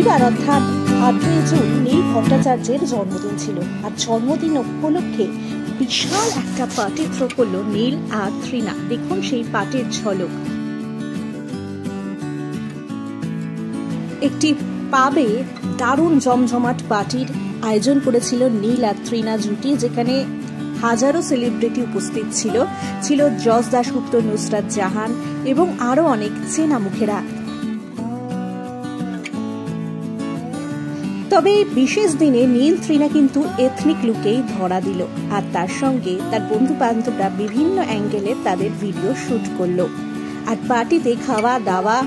রবিবার অর্থাৎ 8ই জুন নীল ভট্টাচার্যের জন্মদিন ছিল। আর জন্মদিন উপলক্ষে বিশাল একটা পার্টি থ্রো করলো নীল আর তৃণা। দেখুন সেই পার্টির ঝলক। একটি পাবে দারুণ জমজমাট পার্টির আয়োজন করেছিল নীল আর তৃণা জুটি, যেখানে হাজারো সেলিব্রিটি উপস্থিত ছিল। ছিল যশ দাশগুপ্ত, নুসরাত জাহান এবং আরো অনেক চেনা মুখেরা। তবে বিশেষ দিনে নীল তৃণা কিন্তু এথনিক লুকেই ধরা দিল, আর তার সঙ্গে তার বন্ধু বান্ধবরা বিভিন্ন অ্যাঙ্গেলে তাদের ভিডিও শুট করলো। আর পার্টিতে খাওয়া দাওয়া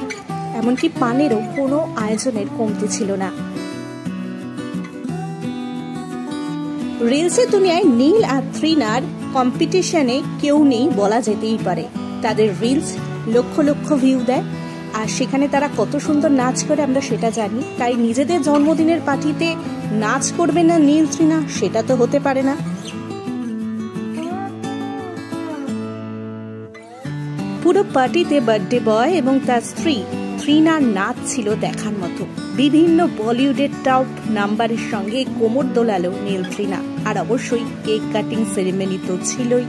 এমনকি পানেরও কোনো আয়োজনের কমতি ছিল না। রিলসের দুনিয়ায় নীল আর তৃণার কম্পিটিশনে কেউ নেই বলা যেতেই পারে। তাদের রিলস লক্ষ লক্ষ ভিউ দেয়, আর সেখানে তারা কত সুন্দর নাচ করে আমরা সেটা জানি। তাই নিজেদের জন্মদিনের পার্টিতে নাচ করবে না নীল তৃণা, সেটা তো হতে পারে না। পুরো পার্টিতে বার্থডে বয় এবং তার স্ত্রী তৃণার নাচ ছিল দেখার মতো। বিভিন্ন বলিউডের টপ নাম্বারের সঙ্গে কোমর দোলালো নীল তৃণা। আর অবশ্যই কেক কাটিং সেরেমনি তো ছিলই।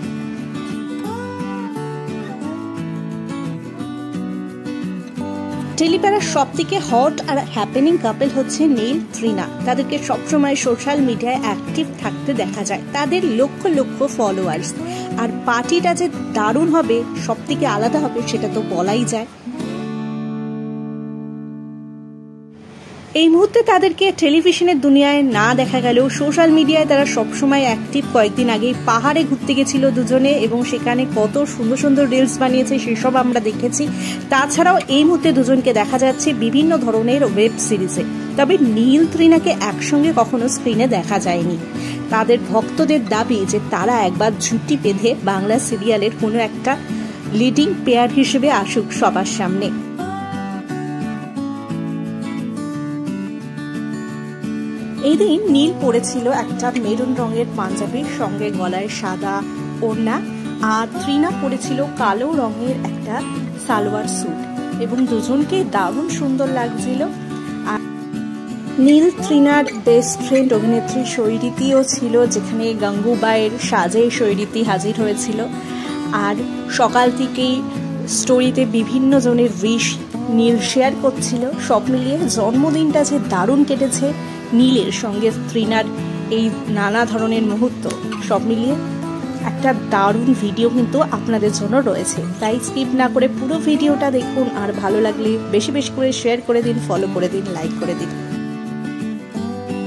টেলিপাড়ার সব থেকে হট আর হ্যাপেনিং কাপল হচ্ছে নীল তৃণা। তাদেরকে সবসময় সোশ্যাল মিডিয়ায় অ্যাক্টিভ থাকতে দেখা যায়। তাদের লক্ষ লক্ষ ফলোয়ার্স। আর পার্টিটা যে দারুণ হবে, সব থেকে আলাদা হবে, সেটা তো বলাই যায়। এই মুহূর্তে তাদেরকে টেলিভিশনের দুনিয়ায় না দেখা গেলেও সোশ্যাল মিডিয়ায় তারা সবসময় অ্যাক্টিভ। কয়েকদিন আগেই পাহাড়ে ঘুরতে গেছিল দুজনে এবং সেখানে কত সুন্দর সুন্দর রিলস বানিয়েছে সেসব আমরা দেখেছি। তাছাড়াও এই মুহূর্তে দুজনকে দেখা যাচ্ছে বিভিন্ন ধরনের ওয়েব সিরিজে। তবে নীল তৃণাকে একসঙ্গে কখনো স্ক্রিনে দেখা যায়নি। তাদের ভক্তদের দাবি যে তারা একবার জুটি বেঁধে বাংলা সিরিয়ালের কোনো একটা লিডিং পেয়ার হিসেবে আসুক সবার সামনে। এই দিন নীল পরেছিল একটা মেরুন রঙের পাঞ্জাবির সঙ্গে গলায় সাদা ওড়না, আর তৃণা পরেছিল কালো রঙের একটা সালোয়ার স্যুট এবং দুজনকে দারুণ সুন্দর লাগছিল। আর নীল তৃণার বেস্ট ফ্রেন্ড অভিনেত্রী সৈরিতিও ছিল, যেখানে গাঙ্গুবাইয়ের সাজে সৈরিতি হাজির হয়েছিল। আর সকাল থেকেই স্টোরিতে বিভিন্ন জনের উইশ নীল শেয়ার করছিল। সব মিলিয়ে জন্মদিনটা যে দারুণ কেটেছে নীলের সঙ্গে তৃণার এই নানা ধরনের মুহূর্ত, সব মিলিয়ে একটা দারুণ ভিডিও কিন্তু আপনাদের জন্য রয়েছে। তাই স্কিপ না করে পুরো ভিডিওটা দেখুন। আর ভালো লাগলে বেশি বেশি করে শেয়ার করে দিন, ফলো করে দিন, লাইক করে দিন।